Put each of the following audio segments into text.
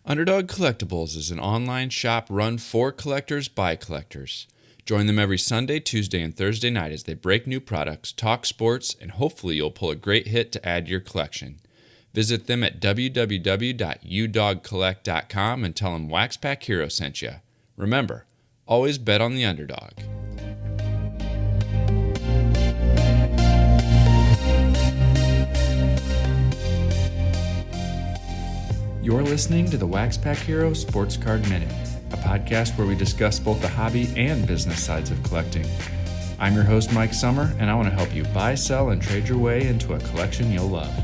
Underdog Collectibles is an online shop run for collectors by collectors. Join them every Sunday, Tuesday, and Thursday night as they break new products, talk sports, and hopefully you'll pull a great hit to add to your collection. Visit them at www.udogcollect.com and tell them WaxPackHero sent you. Remember, always bet on the underdog. You're listening to the WaxPackHero Sports Card Minute, a podcast where we discuss both the hobby and business sides of collecting. I'm your host, Mike Sommer, and I want to help you buy, sell, and trade your way into a collection you'll love.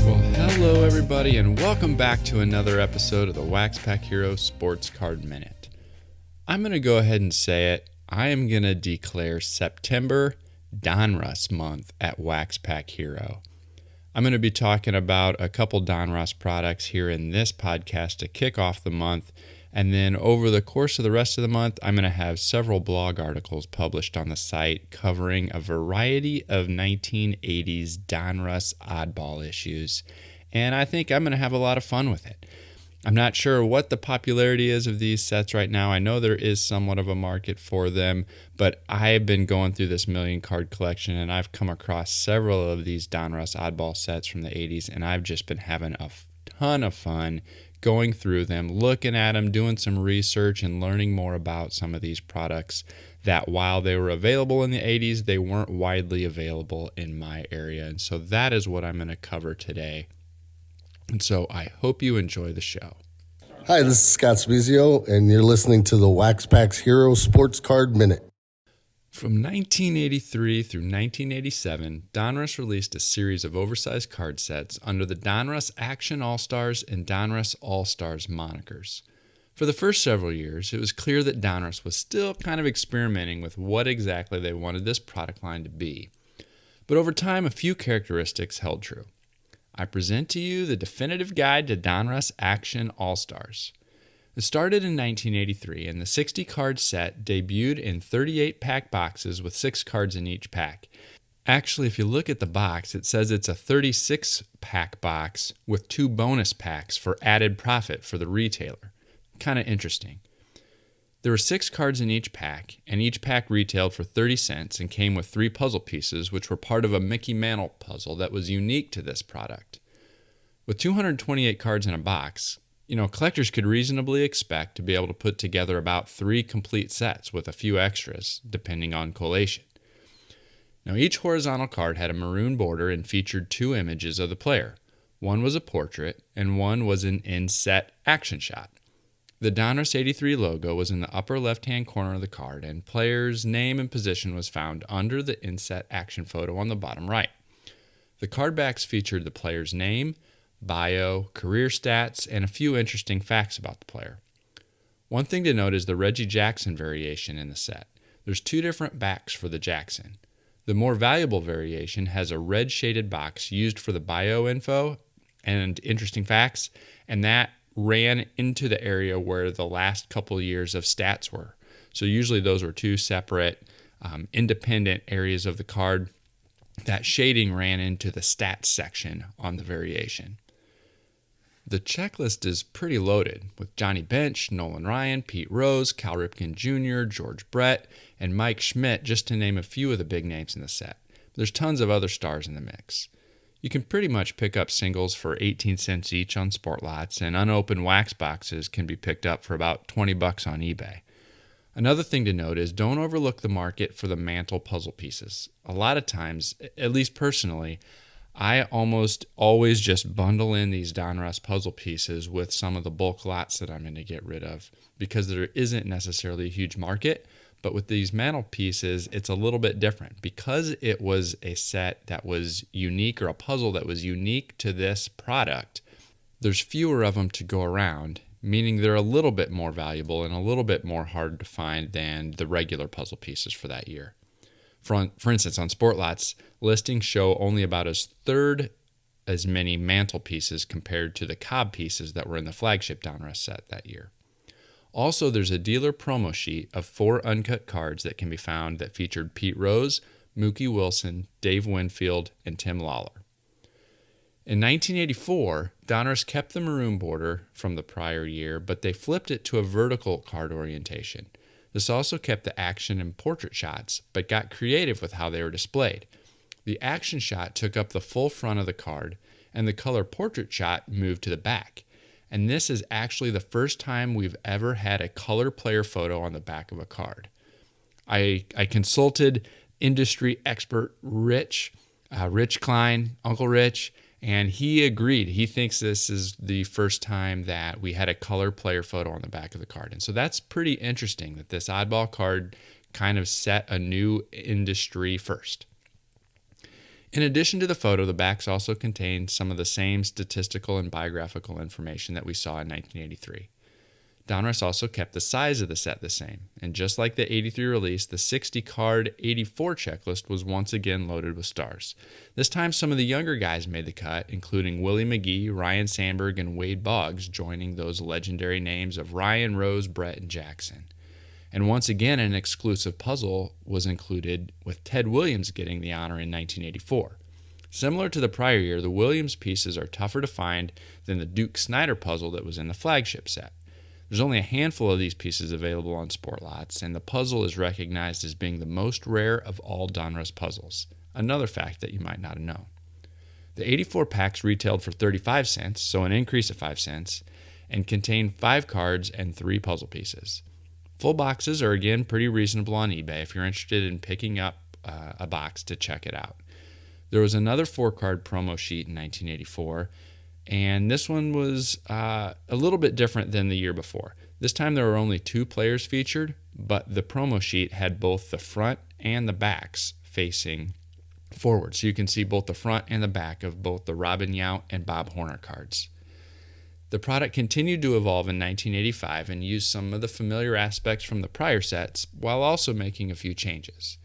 Well, hello everybody, and welcome back to another episode of the WaxPackHero Sports Card Minute. I'm going to go ahead and say it. I am going to declare September Donruss month at WaxPackHero. I'm going to be talking about a couple Donruss products here in this podcast to kick off the month, and then over the course of the rest of the month, I'm going to have several blog articles published on the site covering a variety of 1980s Donruss oddball issues, and I think I'm going to have a lot of fun with it. I'm not sure what the popularity is of these sets right now. I know there is somewhat of a market for them, but I've been going through this million card collection and I've come across several of these Donruss oddball sets from the 80s, and I've just been having a ton of fun going through them, looking at them, doing some research, and learning more about some of these products that while they were available in the 80s, they weren't widely available in my area. And so that is what I'm going to cover today. And so I hope you enjoy the show. Hi, this is Scott Spezio, and you're listening to the WaxPackHero Sports Card Minute. From 1983 through 1987, Donruss released a series of oversized card sets under the Donruss Action All-Stars and Donruss All-Stars monikers. For the first several years, it was clear that Donruss was still kind of experimenting with what exactly they wanted this product line to be. But over time, a few characteristics held true. I present to you the definitive guide to Donruss Action All-Stars. It started in 1983, and the 60-card set debuted in 38-pack boxes with 6 cards in each pack. Actually, if you look at the box, it says it's a 36-pack box with 2 bonus packs for added profit for the retailer. Kind of interesting. There were 6 cards in each pack, and each pack retailed for 30 cents and came with 3 puzzle pieces, which were part of a Mickey Mantle puzzle that was unique to this product. With 228 cards in a box, collectors could reasonably expect to be able to put together about 3 complete sets with a few extras, depending on collation. Now, each horizontal card had a maroon border and featured 2 images of the player. One was a portrait, and one was an inset action shot. The Donruss 83 logo was in the upper left-hand corner of the card, and player's name and position was found under the inset action photo on the bottom right. The card backs featured the player's name, bio, career stats, and a few interesting facts about the player. One thing to note is the Reggie Jackson variation in the set. There's 2 different backs for the Jackson. The more valuable variation has a red shaded box used for the bio info and interesting facts, and that ran into the area where the last couple years of stats were. So usually those were 2 separate, independent areas of the card. That shading ran into the stats section on the variation. The checklist is pretty loaded, with Johnny Bench, Nolan Ryan, Pete Rose, Cal Ripken Jr., George Brett, and Mike Schmidt, just to name a few of the big names in the set. There's tons of other stars in the mix. You can pretty much pick up singles for 18 cents each on Sport Lots, and unopened wax boxes can be picked up for about $20 on eBay. Another thing to note is don't overlook the market for the mantle puzzle pieces. A lot of times, at least personally, I almost always just bundle in these Donruss puzzle pieces with some of the bulk lots that I'm going to get rid of because there isn't necessarily a huge market. But with these mantle pieces, it's a little bit different. Because it was a set that was unique, or a puzzle that was unique to this product, there's fewer of them to go around, meaning they're a little bit more valuable and a little bit more hard to find than the regular puzzle pieces for that year. For instance, on Sport Lots, listings show only about a third as many mantle pieces compared to the Cobb pieces that were in the flagship Donruss set that year. Also, there's a dealer promo sheet of 4 uncut cards that can be found that featured Pete Rose, Mookie Wilson, Dave Winfield, and Tim Lawler. In 1984, Donruss kept the maroon border from the prior year, but they flipped it to a vertical card orientation. This also kept the action and portrait shots, but got creative with how they were displayed. The action shot took up the full front of the card, and the color portrait shot moved to the back. And this is actually the first time we've ever had a color player photo on the back of a card. I consulted industry expert Rich Klein, Uncle Rich, and he agreed. He thinks this is the first time that we had a color player photo on the back of the card. And so that's pretty interesting that this oddball card kind of set a new industry first. In addition to the photo, the backs also contained some of the same statistical and biographical information that we saw in 1983. Donruss also kept the size of the set the same, and just like the 83 release, the 60-card 84 checklist was once again loaded with stars. This time, some of the younger guys made the cut, including Willie McGee, Ryan Sandberg, and Wade Boggs, joining those legendary names of Ryan, Rose, Brett, and Jackson. And once again, an exclusive puzzle was included, with Ted Williams getting the honor in 1984. Similar to the prior year, the Williams pieces are tougher to find than the Duke Snider puzzle that was in the flagship set. There's only a handful of these pieces available on sport lots, and the puzzle is recognized as being the most rare of all Donruss puzzles, another fact that you might not have known. The 84 packs retailed for 35 cents, so an increase of 5 cents, and contain 5 cards and 3 puzzle pieces. Full boxes are again pretty reasonable on eBay if you're interested in picking up a box to check it out. There was another 4-card promo sheet in 1984, and this one was a little bit different than the year before. This time there were only 2 players featured, but the promo sheet had both the front and the backs facing forward. So you can see both the front and the back of both the Robin Yount and Bob Horner cards. The product continued to evolve in 1985 and used some of the familiar aspects from the prior sets while also making a few changes.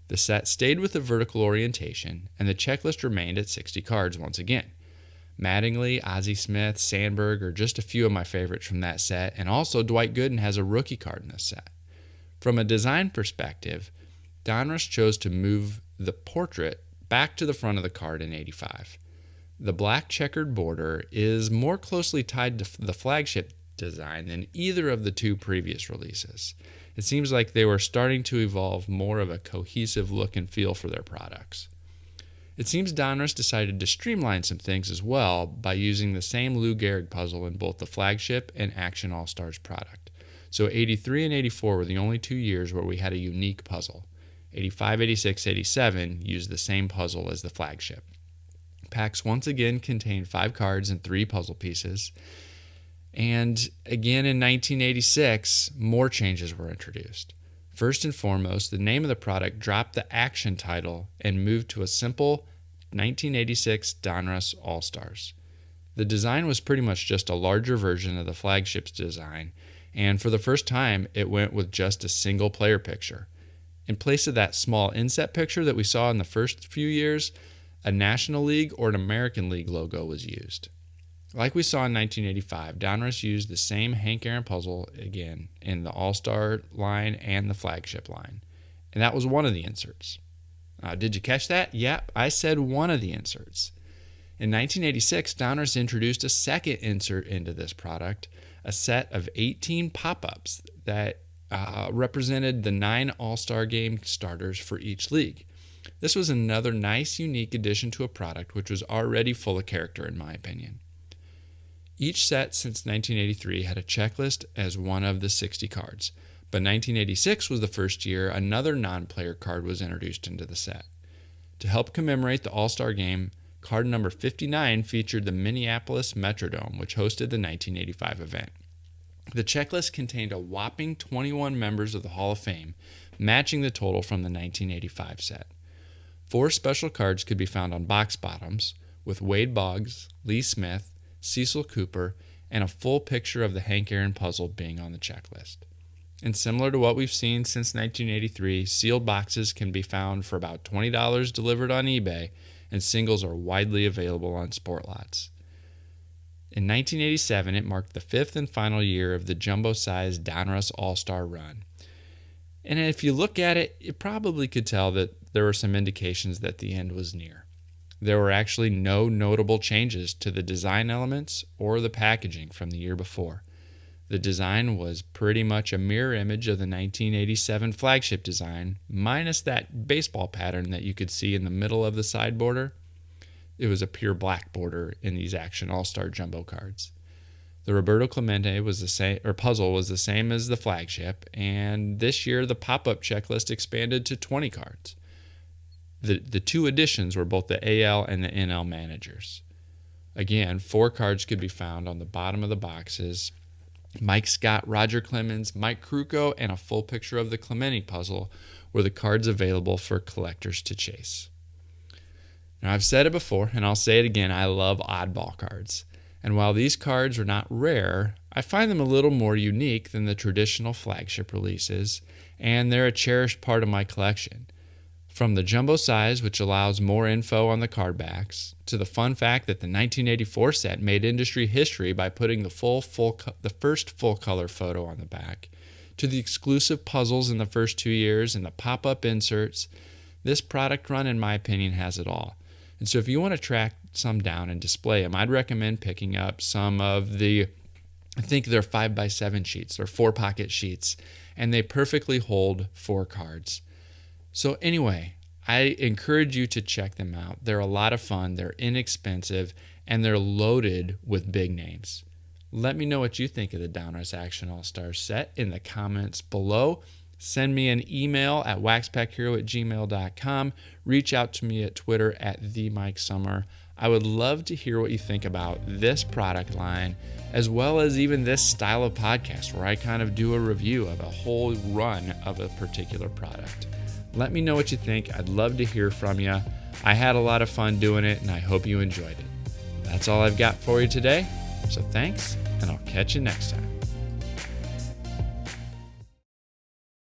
The set stayed with the vertical orientation, and the checklist remained at 60 cards once again. Mattingly, Ozzie Smith, Sandberg are just a few of my favorites from that set, and also Dwight Gooden has a rookie card in this set. From a design perspective, Donruss chose to move the portrait back to the front of the card in 85. The black checkered border is more closely tied to the flagship design than either of the 2 previous releases. It seems like they were starting to evolve more of a cohesive look and feel for their products. It seems Donruss decided to streamline some things as well by using the same Lou Gehrig puzzle in both the flagship and Action All-Stars product. So 83 and 84 were the only 2 years where we had a unique puzzle. 85, 86, 87 used the same puzzle as the flagship. Packs once again contained 5 cards and 3 puzzle pieces. And again in 1986, more changes were introduced. First and foremost, the name of the product dropped the Action title and moved to a simple 1986 Donruss All-Stars. The design was pretty much just a larger version of the flagship's design, and for the first time, it went with just a single player picture. In place of that small inset picture that we saw in the first few years, a National League or an American League logo was used. Like we saw in 1985, Donruss used the same Hank Aaron puzzle again in the All-Star line and the flagship line. And that was one of the inserts. Did you catch that? Yep, I said one of the inserts. In 1986, Donruss introduced a second insert into this product, a set of 18 pop-ups that represented the 9 All-Star Game starters for each league. This was another nice, unique addition to a product which was already full of character, in my opinion. Each set since 1983 had a checklist as one of the 60 cards, but 1986 was the first year another non-player card was introduced into the set. To help commemorate the All-Star Game, card number 59 featured the Minneapolis Metrodome, which hosted the 1985 event. The checklist contained a whopping 21 members of the Hall of Fame, matching the total from the 1985 set. 4 special cards could be found on box bottoms, with Wade Boggs, Lee Smith, Cecil Cooper, and a full picture of the Hank Aaron puzzle being on the checklist. And similar to what we've seen since 1983, sealed boxes can be found for about $20 delivered on eBay, and singles are widely available on sport lots. In 1987, it marked the 5th and final year of the jumbo-sized Donruss All-Star run. And if you look at it, you probably could tell that there were some indications that the end was near. There were actually no notable changes to the design elements or the packaging from the year before. The design was pretty much a mirror image of the 1987 flagship design, minus that baseball pattern that you could see in the middle of the side border. It was a pure black border in these Action All-Star Jumbo cards. The Roberto Clemente puzzle was the same as the flagship, and this year the pop-up checklist expanded to 20 cards. The two additions were both the AL and the NL managers. Again, 4 cards could be found on the bottom of the boxes: Mike Scott, Roger Clemens, Mike Krukow, and a full picture of the Clemente puzzle were the cards available for collectors to chase. Now, I've said it before, and I'll say it again, I love oddball cards. And while these cards are not rare, I find them a little more unique than the traditional flagship releases, and they're a cherished part of my collection. From the jumbo size, which allows more info on the card backs, to the fun fact that the 1984 set made industry history by putting the first full color photo on the back, to the exclusive puzzles in the first 2 years and the pop-up inserts, this product run, in my opinion, has it all. And so if you want to track some down and display them, I'd recommend picking up some of the, I think they're 5x7 sheets, they're 4-pocket sheets, and they perfectly hold 4 cards. So anyway, I encourage you to check them out. They're a lot of fun, they're inexpensive, and they're loaded with big names. Let me know what you think of the Donruss Action All-Stars set in the comments below. Send me an email at waxpackhero@gmail.com. Reach out to me at Twitter at @TheMikeSummer. I would love to hear what you think about this product line, as well as even this style of podcast where I kind of do a review of a whole run of a particular product. Let me know what you think. I'd love to hear from you. I had a lot of fun doing it, and I hope you enjoyed it. That's all I've got for you today. So thanks, and I'll catch you next time.